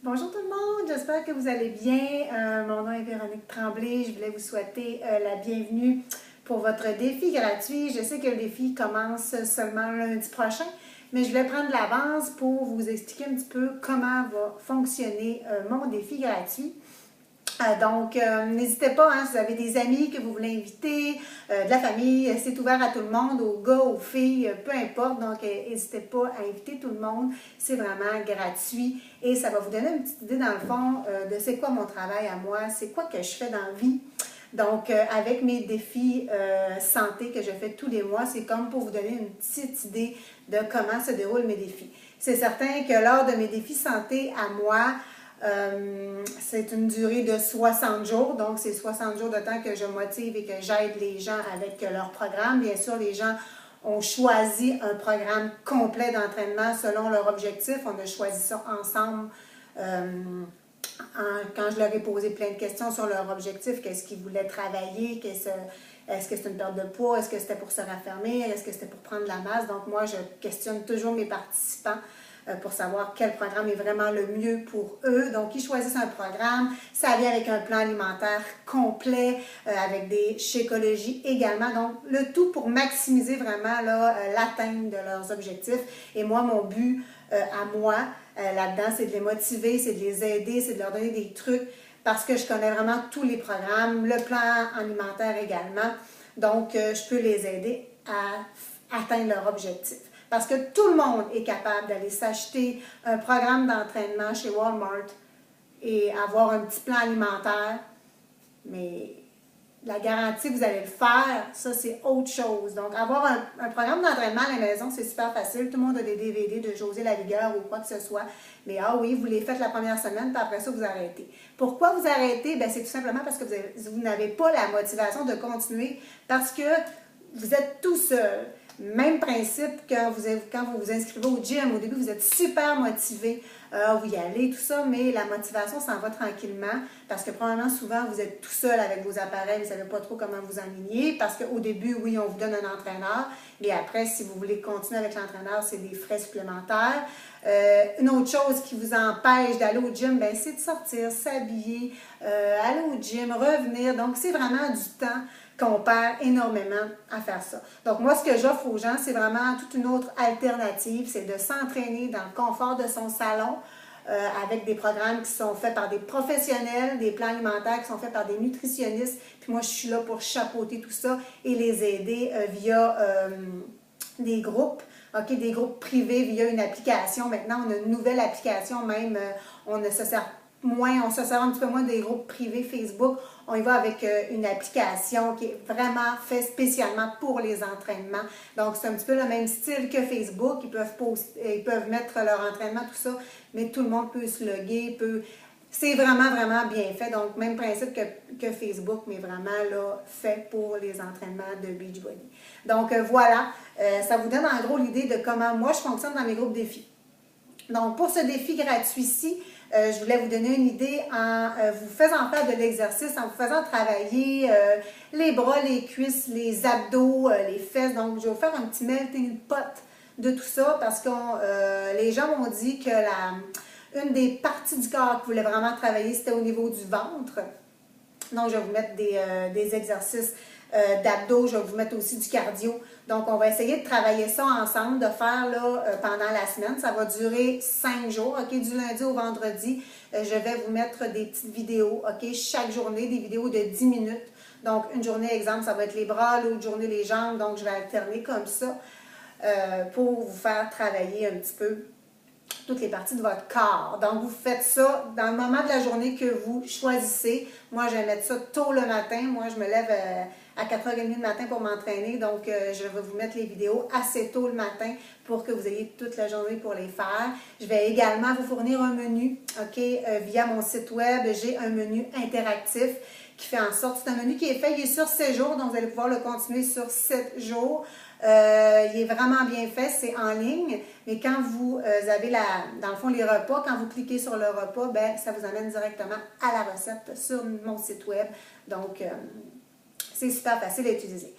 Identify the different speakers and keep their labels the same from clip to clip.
Speaker 1: Bonjour tout le monde, j'espère que vous allez bien. Mon nom est Véronique Tremblay. Je voulais vous souhaiter la bienvenue pour votre défi gratuit. Je sais que le défi commence seulement lundi prochain, mais je voulais prendre de l'avance pour vous expliquer un petit peu comment va fonctionner mon défi gratuit. Donc, n'hésitez pas, si vous avez des amis que vous voulez inviter, de la famille, c'est ouvert à tout le monde, aux gars, aux filles, peu importe. Donc, n'hésitez pas à inviter tout le monde. C'est vraiment gratuit et ça va vous donner une petite idée, dans le fond, de c'est quoi mon travail à moi, c'est quoi que je fais dans la vie. Donc, avec mes défis santé que je fais tous les mois, c'est comme pour vous donner une petite idée de comment se déroulent mes défis. C'est certain que lors de mes défis santé à moi, c'est une durée de 60 jours, donc c'est 60 jours de temps que je motive et que j'aide les gens avec leur programme. Bien sûr, les gens ont choisi un programme complet d'entraînement selon leur objectif. On a choisi ça ensemble quand je leur ai posé plein de questions sur leur objectif, qu'est-ce qu'ils voulaient travailler, est-ce que c'est une perte de poids, est-ce que c'était pour se raffermir, est-ce que c'était pour prendre de la masse. Donc moi, je questionne toujours mes participants pour savoir quel programme est vraiment le mieux pour eux. Donc, ils choisissent un programme. Ça vient avec un plan alimentaire complet, avec des Shakeology également. Donc, le tout pour maximiser vraiment l'atteinte de leurs objectifs. Et moi, mon but à moi, là-dedans, c'est de les motiver, c'est de les aider, c'est de leur donner des trucs parce que je connais vraiment tous les programmes, le plan alimentaire également. Donc, je peux les aider à atteindre leur objectif. Parce que tout le monde est capable d'aller s'acheter un programme d'entraînement chez Walmart et avoir un petit plan alimentaire. Mais la garantie que vous allez le faire, ça c'est autre chose. Donc avoir un programme d'entraînement à la maison, c'est super facile. Tout le monde a des DVD de José Lavigueur ou quoi que ce soit. Mais ah oui, vous les faites la première semaine, puis après ça, vous arrêtez. Pourquoi vous arrêtez? Bien, c'est tout simplement parce que vous n'avez pas la motivation de continuer, parce que vous êtes tout seul. Même principe quand vous vous inscrivez au gym. Au début, vous êtes super motivé, vous y allez, tout ça, mais la motivation s'en va tranquillement parce que probablement souvent, vous êtes tout seul avec vos appareils, vous ne savez pas trop comment vous enligner parce qu'au début, oui, on vous donne un entraîneur, mais après, si vous voulez continuer avec l'entraîneur, c'est des frais supplémentaires. Une autre chose qui vous empêche d'aller au gym, ben, c'est de sortir, s'habiller, aller au gym, revenir. Donc, c'est vraiment du temps qu'on perd énormément à faire ça. Donc, moi, ce que j'offre aux gens, c'est vraiment toute une autre alternative, c'est de s'entraîner dans le confort de son salon avec des programmes qui sont faits par des professionnels, des plans alimentaires qui sont faits par des nutritionnistes. Puis moi, je suis là pour chapeauter tout ça et les aider via des groupes. OK, des groupes privés via une application. Maintenant, on a une nouvelle application même. On se sert un petit peu moins des groupes privés Facebook. On y va avec une application qui est vraiment faite spécialement pour les entraînements. Donc, c'est un petit peu le même style que Facebook. Ils peuvent mettre leur entraînement, tout ça, mais tout le monde peut se loguer, C'est vraiment, vraiment bien fait. Donc, même principe que Facebook, mais vraiment là, fait pour les entraînements de Beachbody. Donc, voilà, ça vous donne en gros l'idée de comment moi je fonctionne dans mes groupes défis. Donc, pour ce défi gratuit-ci, je voulais vous donner une idée en vous faisant faire de l'exercice, en vous faisant travailler les bras, les cuisses, les abdos, les fesses. Donc, je vais vous faire un petit melting pot de tout ça parce que les gens m'ont dit que une des parties du corps qu'ils voulaient vraiment travailler, c'était au niveau du ventre. Donc, je vais vous mettre des exercices d'abdos, je vais vous mettre aussi du cardio. Donc, on va essayer de travailler ça ensemble, de faire pendant la semaine. Ça va durer 5 jours, OK? Du lundi au vendredi, je vais vous mettre des petites vidéos, OK? Chaque journée, des vidéos de 10 minutes. Donc, une journée, exemple, ça va être les bras, l'autre journée, les jambes. Donc, je vais alterner comme ça pour vous faire travailler un petit peu toutes les parties de votre corps. Donc, vous faites ça dans le moment de la journée que vous choisissez. Moi, je vais mettre ça tôt le matin. Moi, je me lève à 4h30 du matin pour m'entraîner. Donc, je vais vous mettre les vidéos assez tôt le matin pour que vous ayez toute la journée pour les faire. Je vais également vous fournir un menu, OK? Via mon site web, j'ai un menu interactif qui fait en sorte, c'est un menu qui est fait, il est sur 7 jours, donc vous allez pouvoir le continuer sur 7 jours. Il est vraiment bien fait, c'est en ligne, mais quand vous avez dans le fond les repas, quand vous cliquez sur le repas, ben, ça vous amène directement à la recette sur mon site web. Donc, c'est super facile à utiliser.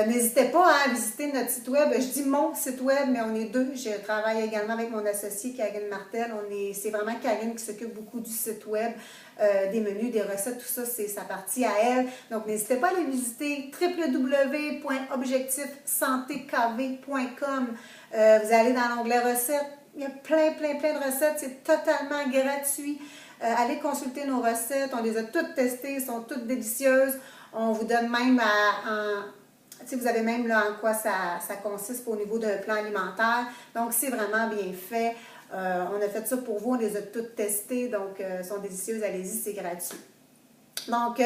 Speaker 1: N'hésitez pas à visiter notre site web. Je dis mon site web, mais on est deux. Je travaille également avec mon associée Karine Martel. C'est vraiment Karine qui s'occupe beaucoup du site web, des menus, des recettes, tout ça, c'est sa partie à elle. Donc, n'hésitez pas à aller visiter www.objectifsantékv.com. Vous allez dans l'onglet recettes. Il y a plein de recettes. C'est totalement gratuit. Allez consulter nos recettes. On les a toutes testées. Elles sont toutes délicieuses. On vous donne même vous avez même là en quoi ça consiste au niveau d'un plan alimentaire. Donc, c'est vraiment bien fait. On a fait ça pour vous, on les a toutes testées, donc elles sont délicieuses. Allez-y, c'est gratuit. Donc,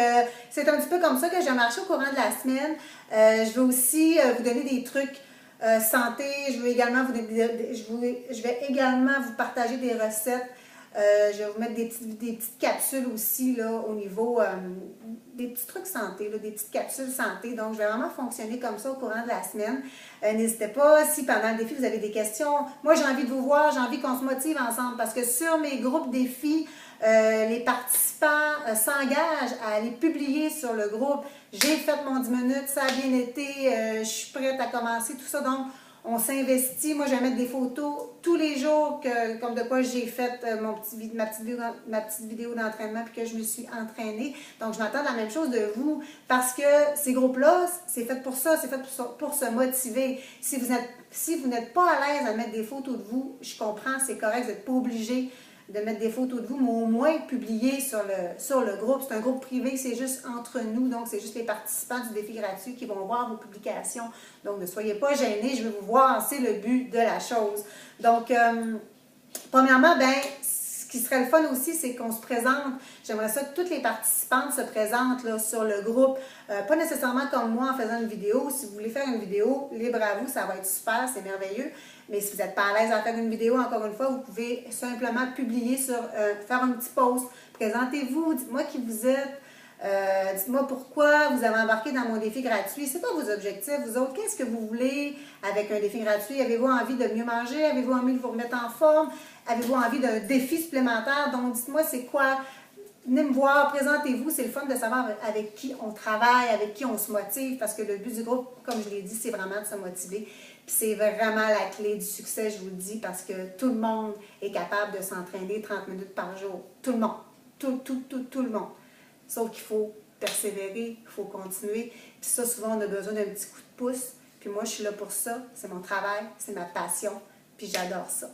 Speaker 1: c'est un petit peu comme ça que j'ai marché au courant de la semaine. Je vais aussi vous donner des trucs santé. Je vais également vous partager des recettes. Je vais vous mettre des petites capsules aussi là, au niveau des petits trucs santé, là, des petites capsules santé. Donc, je vais vraiment fonctionner comme ça au courant de la semaine. N'hésitez pas, si pendant le défi, vous avez des questions. Moi, j'ai envie de vous voir, j'ai envie qu'on se motive ensemble parce que sur mes groupes défis, les participants s'engagent à aller publier sur le groupe. J'ai fait mon 10 minutes, ça a bien été, je suis prête à commencer, tout ça. Donc, on s'investit. Moi, je vais mettre des photos tous les jours, comme de quoi j'ai fait ma petite vidéo d'entraînement puis que je me suis entraînée. Donc, je m'attends la même chose de vous parce que ces groupes-là, c'est fait pour ça, c'est fait pour se motiver. Si vous n'êtes pas à l'aise à mettre des photos de vous, je comprends, c'est correct, vous n'êtes pas obligé de mettre des photos de vous, mais au moins publier sur le groupe. C'est un groupe privé, c'est juste entre nous, donc c'est juste les participants du défi gratuit qui vont voir vos publications. Donc, ne soyez pas gênés, je vais vous voir, c'est le but de la chose. Donc, premièrement, ce qui serait le fun aussi, c'est qu'on se présente. J'aimerais ça que toutes les participantes se présentent là, sur le groupe. Pas nécessairement comme moi en faisant une vidéo. Si vous voulez faire une vidéo, libre à vous, ça va être super, c'est merveilleux. Mais si vous n'êtes pas à l'aise à faire une vidéo, encore une fois, vous pouvez simplement publier faire un petit post. Présentez-vous, dites-moi qui vous êtes. Dites-moi pourquoi vous avez embarqué dans mon défi gratuit. C'est quoi vos objectifs? Vous autres, qu'est-ce que vous voulez avec un défi gratuit? Avez-vous envie de mieux manger? Avez-vous envie de vous remettre en forme? Avez-vous envie d'un défi supplémentaire? Donc, dites-moi c'est quoi? Venez me voir, présentez-vous. C'est le fun de savoir avec qui on travaille, avec qui on se motive, parce que le but du groupe, comme je l'ai dit, c'est vraiment de se motiver. Puis c'est vraiment la clé du succès, je vous le dis, parce que tout le monde est capable de s'entraîner 30 minutes par jour. Tout le monde. Tout le monde. Sauf qu'il faut persévérer, il faut continuer. Puis ça, souvent, on a besoin d'un petit coup de pouce. Puis moi, je suis là pour ça. C'est mon travail, c'est ma passion. Puis j'adore ça.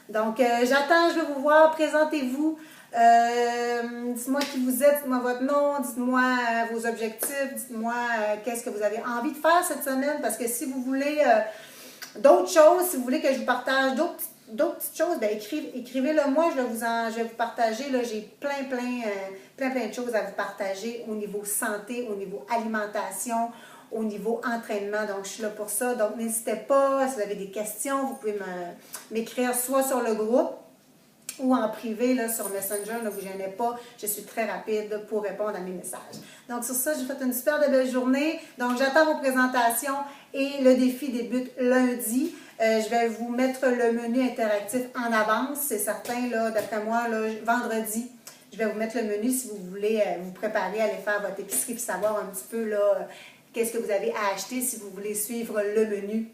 Speaker 1: Donc, j'attends, je vais vous voir. Présentez-vous. Dites-moi qui vous êtes, dites-moi votre nom, dites-moi vos objectifs, dites-moi qu'est-ce que vous avez envie de faire cette semaine. Parce que si vous voulez d'autres choses, si vous voulez que je vous partage d'autres petites choses, bien écrivez-le moi, je vais vous partager. J'ai plein de choses à vous partager au niveau santé, au niveau alimentation, au niveau entraînement. Donc, je suis là pour ça. Donc, n'hésitez pas, si vous avez des questions, vous pouvez m'écrire soit sur le groupe ou en privé là, sur Messenger. Ne vous gênez pas, je suis très rapide pour répondre à mes messages. Donc, sur ça, je vous souhaite une super belle journée. Donc, j'attends vos présentations et le défi débute lundi. Je vais vous mettre le menu interactif en avance, c'est certain, là, d'après moi, là, vendredi. Je vais vous mettre le menu si vous voulez vous préparer à aller faire votre épicerie et savoir un petit peu là, qu'est-ce que vous avez à acheter si vous voulez suivre le menu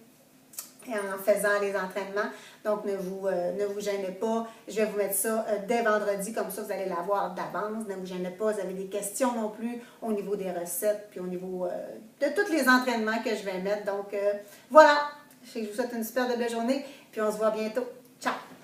Speaker 1: en faisant les entraînements. Donc, ne vous gênez pas. Je vais vous mettre ça dès vendredi, comme ça vous allez l'avoir d'avance. Ne vous gênez pas, vous avez des questions non plus au niveau des recettes, puis au niveau de tous les entraînements que je vais mettre. Donc, voilà. Je vous souhaite une super belle journée, puis on se voit bientôt. Ciao!